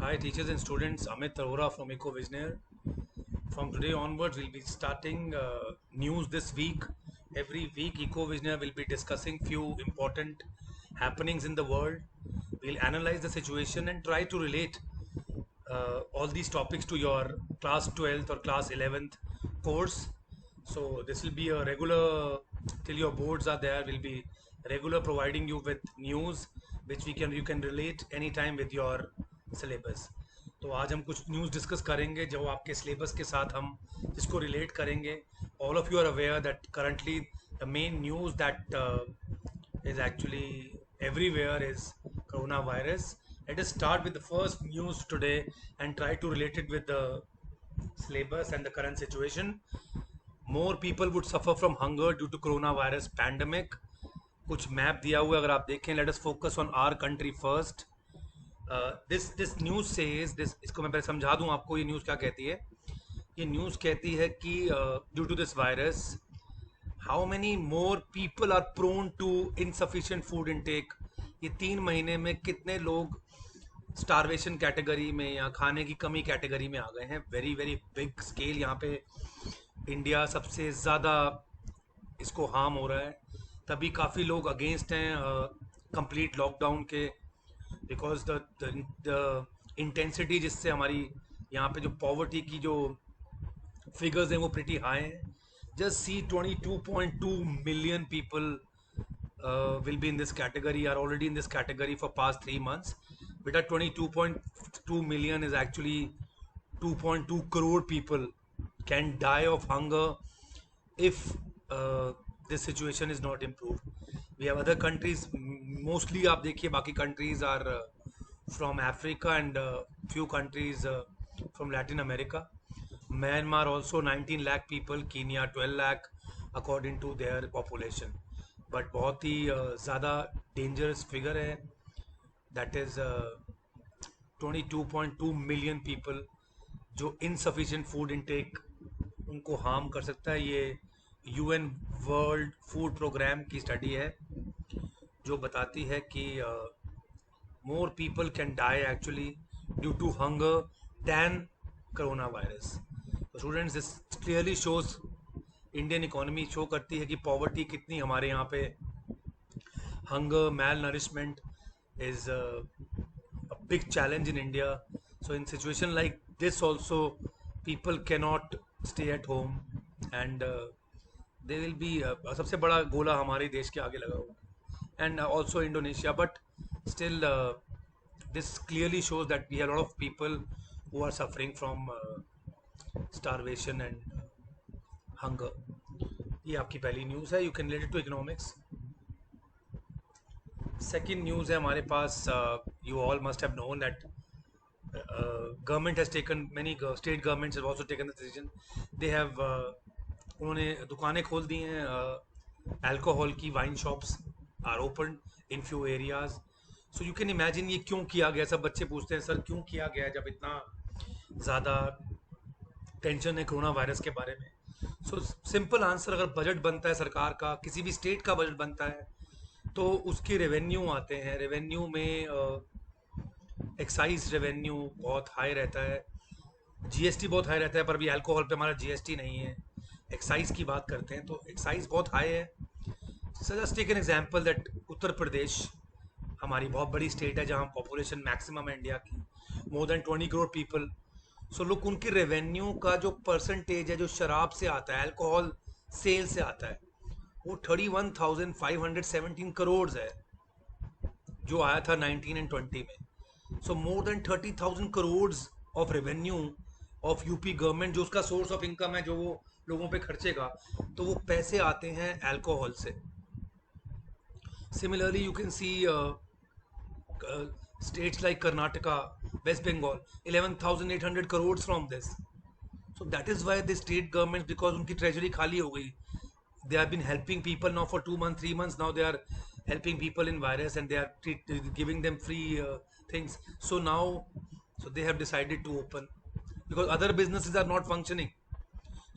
Hi teachers and students, Amit Arora from EcoVisionaire. From today onwards, we'll be starting news this week. Every week, EcoVisionaire will be discussing few important happenings in the world. We'll analyze the situation and try to relate all these topics to your class 12th or class 11th course. So this will be a regular till your boards are there. Will be regular providing you with news which we can you can relate anytime with your syllabus. तो आज हम कुछ news discuss करेंगे जो आपके syllabus के साथ हम जिसको रिलेट करेंगे. All of you are aware that currently the main news that is actually everywhere is coronavirus. Let us start with the first news today and try to relate it with the syllabus and the current situation. More people would suffer from hunger due to coronavirus pandemic. कुछ map दिया हुआ है अगर आप देखें. Let us focus on our country first. This news says this. इसको मैं पहले समझा दूं आपको ये न्यूज़ क्या कहती है. ये न्यूज़ कहती है कि due to this virus how many more people are prone to insufficient food intake. ये 3 महीने में कितने लोग स्टारवेशन कैटेगरी में या खाने की कमी कैटेगरी में आ गए हैं. Very very big scale. यहाँ पे इंडिया सबसे ज़्यादा इसको हार्म हो रहा है. तभी काफ़ी लोग अगेंस्ट हैं कंप्लीट लॉकडाउन के. बिकॉज द इंटेंसिटी जिससे हमारी यहाँ पे जो पॉवर्टी की जो फिगर्स हैं वो प्रिटी हाई हैं. Just see 22.2 million people will be in this category, are already in this category for past 3 months. Beta 22.2 million is actually 2.2 crore people can die of hunger if this situation is not improved. We have other countries, mostly आप देखिए बाकी countries are from Africa and few countries from Latin America. Myanmar also 19 lakh people, Kenya 12 lakh according to their population. But बहुत ही ज़्यादा dangerous figure है. That is 22.2 million people जो insufficient food intake उनको harm कर सकता है. ये UN world food programme की स्टडी है जो बताती है कि more people can die actually due to hunger than coronavirus. So students, this clearly shows Indian economy show करती है कि पॉवर्टी कितनी हमारे यहाँ पे. Hunger malnourishment is a big challenge in India. So in situation like this also people cannot stay at home and they will be सबसे बड़ा गोला हमारे देश के आगे लगा हुआ and also Indonesia. But still this clearly shows that we have a lot of people who are suffering from starvation and hunger. ये आपकी पहली न्यूज़ है. You can relate to economics. Second news है हमारे पास. You all must have known that government has taken many state governments have also taken the decision. They have उन्होंने दुकानें खोल दी हैं. अल्कोहल की wine shops are open in few areas. So you can imagine ये क्यों किया गया. सब बच्चे पूछते हैं सर क्यों किया गया जब इतना ज़्यादा टेंशन है कोरोना वायरस के बारे में. सो सिंपल आंसर, अगर बजट बनता है सरकार का, किसी भी स्टेट का बजट बनता है तो उसके रेवेन्यू आते हैं. रेवेन्यू में एक्साइज रेवेन्यू बहुत हाई रहता है. जीएसटी बहुत हाई रहता है पर अभी अल्कोहल पे हमारा जीएसटी नहीं है. एक्साइज की बात करते हैं तो एक्साइज बहुत हाई है. So just take an example that Uttar Pradesh हमारी बहुत बड़ी स्टेट है जहाँ पॉपुलेशन मैक्सिमम है इंडिया की, मोर देन 20 करोड़ पीपल. सो लोग उनके रेवेन्यू का जो परसेंटेज है जो शराब से आता है, अल्कोहल सेल से आता है, वो 31,517 करोड़ है जो आया था 19 एंड 20 में. So more than 30,000 crore of revenue of UP government जो उसका सोर्स ऑफ इनकम है जो वो लोगों पे खर्चेगा, तो वो पैसे आते हैं अल्कोहल से. Similarly you can see states like Karnataka, West Bengal, 11,800 crores from this. So that is why the state governments, because उनकी treasury खाली हो गई, they have been helping people now for 2 months, 3 months. Now they are helping people in virus and they are giving them free things. So now, so they have decided to open because other businesses are not functioning.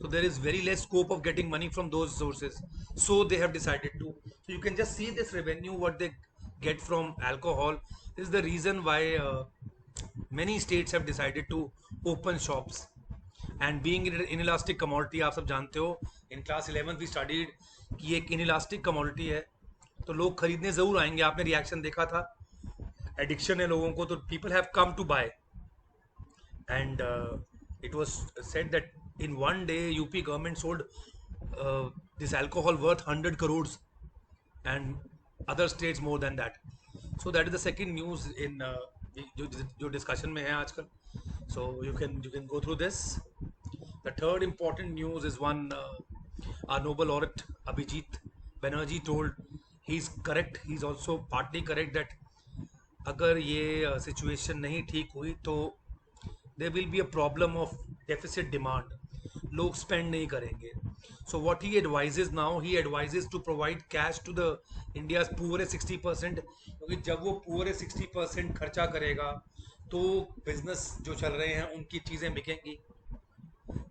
So there is very less scope of getting money from those sources. So they have decided to. So you can just see this revenue what they get from alcohol. This is the reason why many states have decided to open shops. And being in inelastic commodity, आप सब जानते हो, in class 11th we studied कि एक inelastic commodity है, तो लोग खरीदने ज़रूर आएंगे. आपने रिएक्शन देखा था, एडिक्शन है लोगों को, तो people have come to buy. And it was said that in one day UP government sold this alcohol worth 100 crores, and other states more than that. So that is the second news in जो discussion में है आजकल. So you can go through this. The third important news is one, our Nobel laureate Abhijit Banerjee told, he's correct, he's also partly correct, that अगर ये situation नहीं ठीक हुई तो there will be a problem of deficit demand. लोग spend नहीं करेंगे. So what he advises now, he advises to provide cash to the India's poorest 60%, क्योंकि जब वो poorest 60% खर्चा करेगा तो business जो चल रहे हैं उनकी चीज़ें बिकेंगी.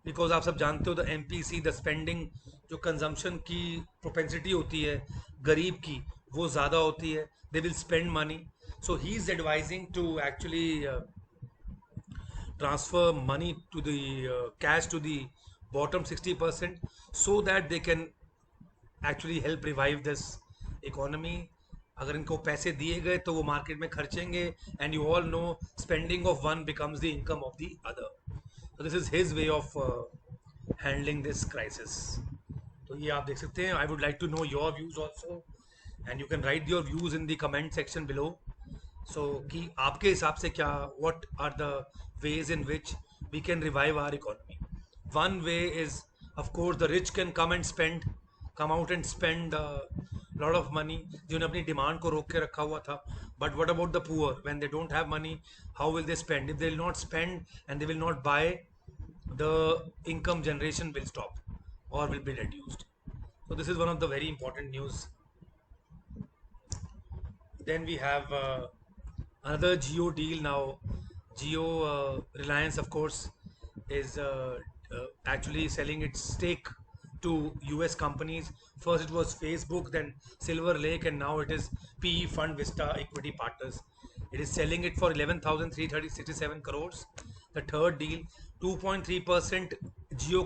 बिकॉज आप सब जानते हो द MPC, द स्पेंडिंग, जो कंजम्पशन की प्रोपेंसिटी होती है गरीब की, वो ज़्यादा होती है. They will spend money. So he is advising to actually transfer money to the cash to the bottom 60%, so that they can actually help revive this economy. अगर इनको पैसे दिए गए तो वो मार्केट में खर्चेंगे, and you all know spending of one becomes the income of the other. So this is his way of handling this crisis. तो ये आप देख सकते हैं. I would like to know your views also, and you can write your views in the comment section below. So कि आपके हिसाब से क्या, what are the ways in which we can revive our economy? One way is, of course, the rich can come out and spend a lot of money, जिन्होंने अपनी demand को रोक के रखा हुआ था. But what about the poor? When they don't have money, how will they spend? If they will not spend and they will not buy, the income generation will stop or will be reduced. So this is one of the very important news. Then we have another Geo deal now. Geo Reliance, of course, is actually selling its stake to US companies. First it was Facebook, then Silver Lake, and now it is PE fund Vista Equity Partners. It is selling it for 11,367 crores. The third deal, 2.3% जियो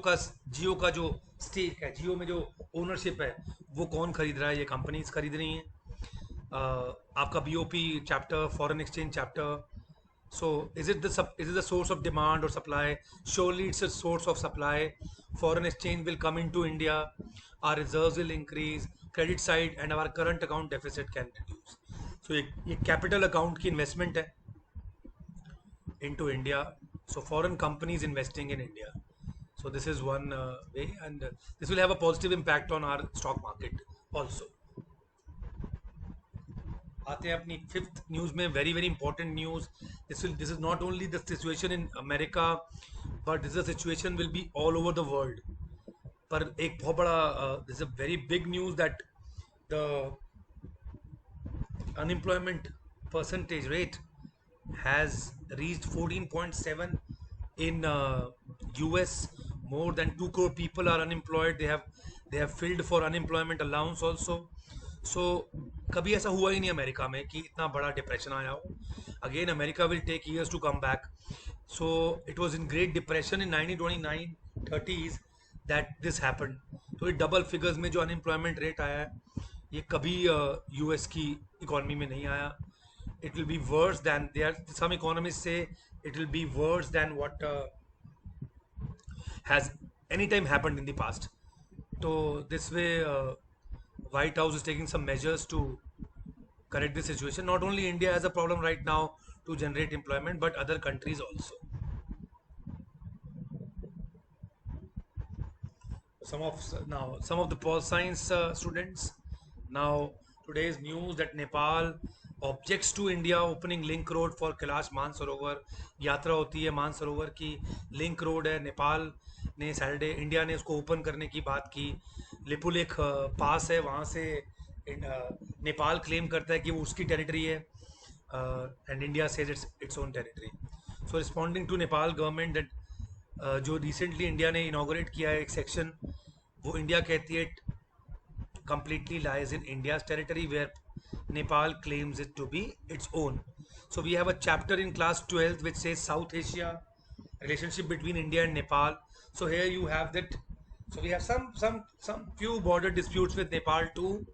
का जो stake है, जियो में जो ownership है, वो कौन खरीद रहा है? ये कंपनीज खरीद रही हैं. आपका BOP chapter, foreign exchange chapter. So is it the source of demand or supply? Surely it's a source of supply. Foreign exchange will come into India, our reserves will increase, credit side and our current account deficit can reduce. So ये capital account की investment है into India. So foreign companies investing in India. So this is one way, and this will have a positive impact on our stock market also. आते हैं अपनी fifth news में. Very very important news. This is not only the situation in America, but this situation will be all over the world. पर एक बहुत बड़ा this a very big news that the unemployment percentage rate has reached 14.7 in US. More than 2 crore people are unemployed. They have filled for unemployment allowance also. So कभी ऐसा हुआ ही नहीं America में कि इतना बड़ा डिप्रेशन आया हो. Again America will take years to come back. So it was in Great Depression in 1929 30s that this happened. तो ये डबल फिगर्स में जो अनएम्प्लॉयमेंट रेट आया है, ये कभी US की इकोनॉमी में नहीं आया. It will be worse than, some economists say it will be worse than what has any time happened in the past. So this way White House is taking some measures to correct the situation. Not only India has a problem right now to generate employment, but other countries also. Some of the pol science students. Now today's news that Nepal objects to India opening link road for Kailash Mansarovar. यात्रा होती है मानसरोवर की, link road है. नेपाल ने Saturday, India ने उसको open करने की बात की. लिपुलेख पास है, वहाँ से नेपाल क्लेम करता है कि वो उसकी टेरिटरी है, and India says its own territory. So responding to Nepal government that जो रिसेंटली इंडिया ने इनाग्रेट किया है एक सेक्शन, वो इंडिया कहती है completely lies in India's territory, where Nepal claims it to be its own. So we have a chapter in class 12th which says South Asia, relationship between India and Nepal. So here you have that. So we have some few border disputes with Nepal too.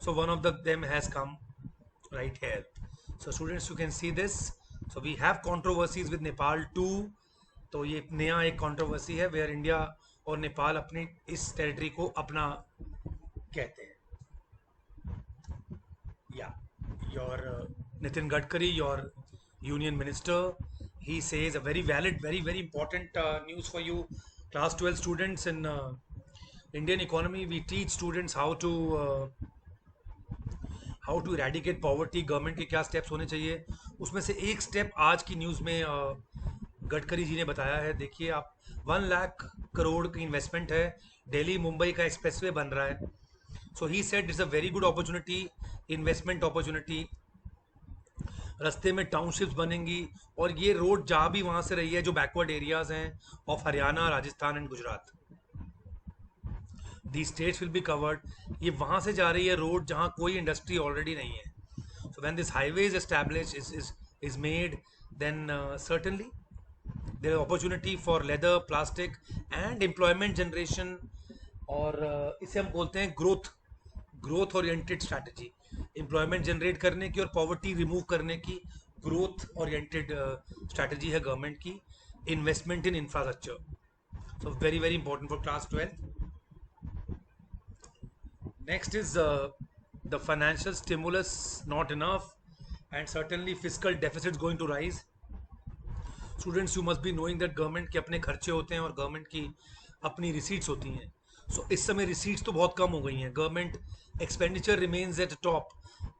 So one of them has come right here. So students, you can see this. So we have controversies with Nepal too. तो ये नया एक controversy है where India और नेपाल अपनी इस territory को अपना कहते हैं. Yeah, your Nitin Gadkari, your union minister, he says a very valid, very important news for you, class 12 students in Indian economy. We teach students how to eradicate poverty. Government के क्या steps होने चाहिए, उसमें से एक step आज की news में गडकरी जी ने बताया है. देखिए आप, 1 लाख करोड़ की इन्वेस्टमेंट है, दिल्ली मुंबई का एक्सप्रेसवे बन रहा है. So he said it's a very good opportunity, investment opportunity. रास्ते में टाउनशिप्स बनेंगी और ये रोड जहाँ भी वहाँ से रही है जो बैकवर्ड एरियाज हैं of Haryana, Rajasthan and Gujarat, the states will be covered. ये वहाँ से जा रही है रोड जहाँ कोई इंडस्ट्री ऑलरेडी नहीं है. So when this highway is establish is made, then certainly there is opportunity for leather, plastic and employment generation. और इसे हम बोलते हैं growth oriented strategy. Employment generate करने की और पॉवर्टी रिमूव करने की ग्रोथ ओरिएंटेड स्ट्रैटेजी है गवर्नमेंट की. Investment in infrastructure, so very important for class 12. Next is the financial stimulus not enough, and certainly fiscal deficit is going to rise. Students, you must be knowing that government के अपने खर्चे होते हैं और government की अपनी receipts होती हैं. सो इस समय रिसीट्स तो बहुत कम हो गई हैं. Government expenditure remains at top.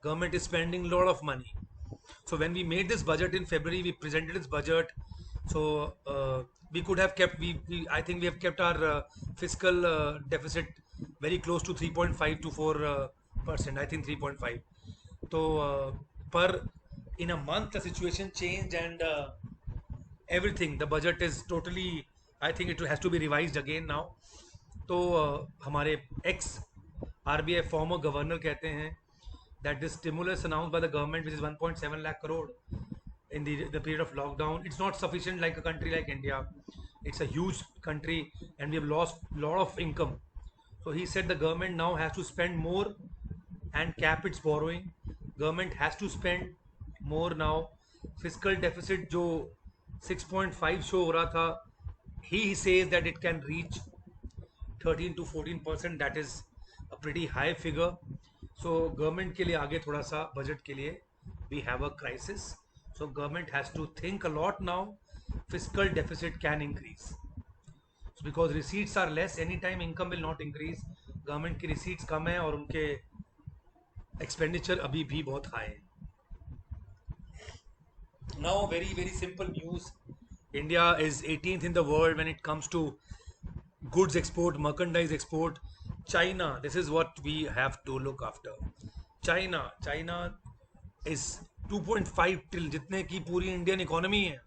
Government is spending lot of money. So when we made this budget in February, we presented this budget. So we could have kept, I think we have kept our fiscal deficit very close to 3.5 to 4%. I think 3.5. So per in a month the situation changed, and everything, the budget is totally, I think it has to be revised again now. तो हमारे ex RBI former governor कहते हैं that this stimulus announced by the government, which is 1.7 lakh crore in the period of lockdown, it's not sufficient like a country like India. It's a huge country and we have lost a lot of income. So he said the government now has to spend more and cap its borrowing. Government has to spend more now. Fiscal deficit जो 6.5 show हो रहा था, he says that it can reach 13 to 14%. That is a pretty high figure. So government के लिए आगे थोड़ा सा budget के लिए we have a crisis. So government has to think a lot now. Fiscal deficit can increase. So because receipts are less, anytime income will not increase. Government की receipts कम है और उनके expenditure अभी भी बहुत high है. Now very simple news. India is 18th in the world when it comes to goods export, merchandise export. China, this is what we have to look after. China is 2.5 trillion, जितने की पूरी Indian economy है.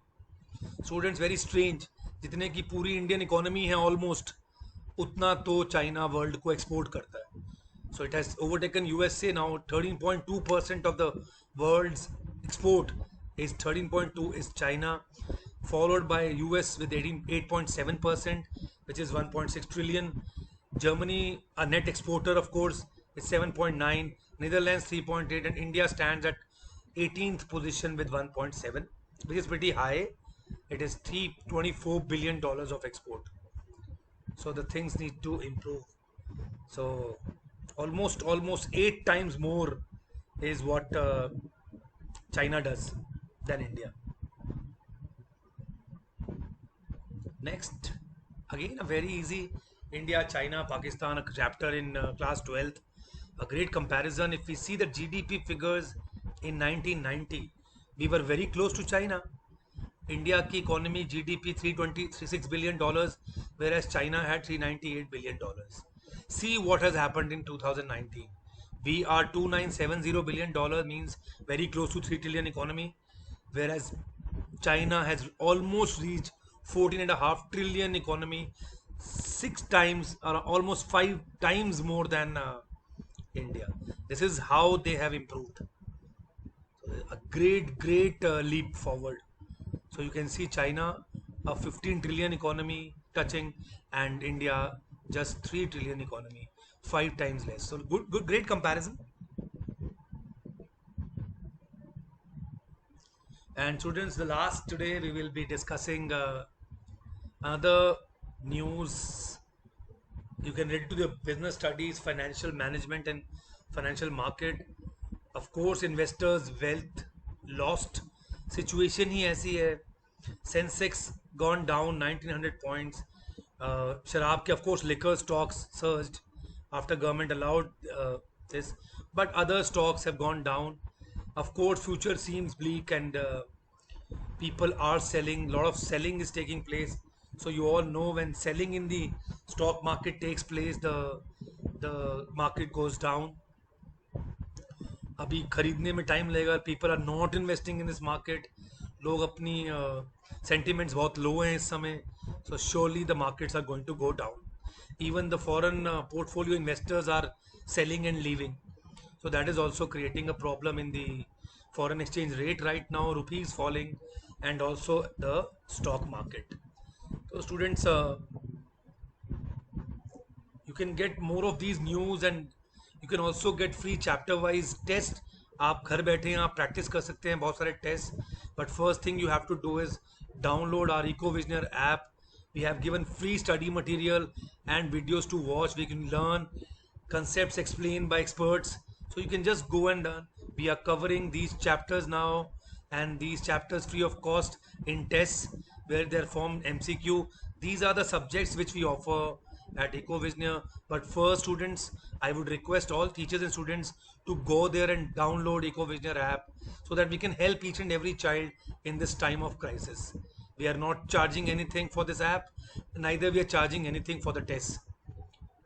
Students, very strange, जितने की पूरी Indian economy है almost, उतना तो चाइना वर्ल्ड को एक्सपोर्ट करता है. So it has overtaken USA now. 13.2% of the world's export is 13.2 is China, followed by US with 8.7%, which is 1.6 trillion. Germany, a net exporter of course, is 7.9, Netherlands 3.8, and India stands at 18th position with 1.7, which is pretty high. It is $324 billion of export. So the things need to improve. So almost 8 times more is what China does than India. Next, again a very easy India, China, Pakistan, a chapter in class 12th. A great comparison. If we see the GDP figures in 1990, we were very close to China. India की economy GDP $326 billion, whereas China had $398 billion. See what has happened in 2019. We are $2970 billion, means very close to 3 trillion economy, whereas China has almost reached 14.5 trillion economy, 6 times or almost 5 times more than India. This is how they have improved. So a great leap forward. So you can see China, a 15 trillion economy touching, and India just 3 trillion economy, 5 times less. So great comparison. And students, the last today we will be discussing another news. You can relate to the business studies, financial management, and financial market. Of course, investors' wealth lost. Situation ही ऐसी है. Sensex gone down 1900 points. शराब के of course liquor stocks surged after government allowed this, but other stocks have gone down. Of course, future seems bleak and people are selling. A lot of selling is taking place. So you all know when selling in the stock market takes place, the market goes down. अभी खरीदने में time लगेगा. People are not investing in this market. लोग अपनी sentiments बहुत low हैं इस समय. So surely the markets are going to go down. Even the foreign portfolio investors are selling and leaving. So that is also creating a problem in the foreign exchange rate right now. Rupee is falling, and also the stock market. So students, you can get more of these news, and you can also get free chapter wise test. आप घर बैठे हैं, आप practice कर सकते हैं बहुत सारे test. But first thing you have to do is download R eco visioner app. We have given free study material and videos to watch. We can learn concepts explained by experts. So you can just go and learn. We are covering these chapters now, and these chapters free of cost in tests where they're formed MCQ. These are the subjects which we offer at EcoVisioneer. But first, students, I would request all teachers and students to go there and download EcoVisioneer app so that we can help each and every child in this time of crisis. We are not charging anything for this app, neither we are charging anything for the tests.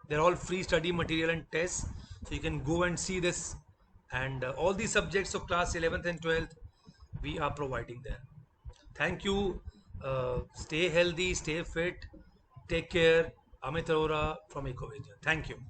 They're all free study material and tests, so you can go and see this. And all these subjects of class 11th and 12th we are providing there. Thank you. Stay healthy, stay fit, take care. Amit Arora from EcoVision. Thank you.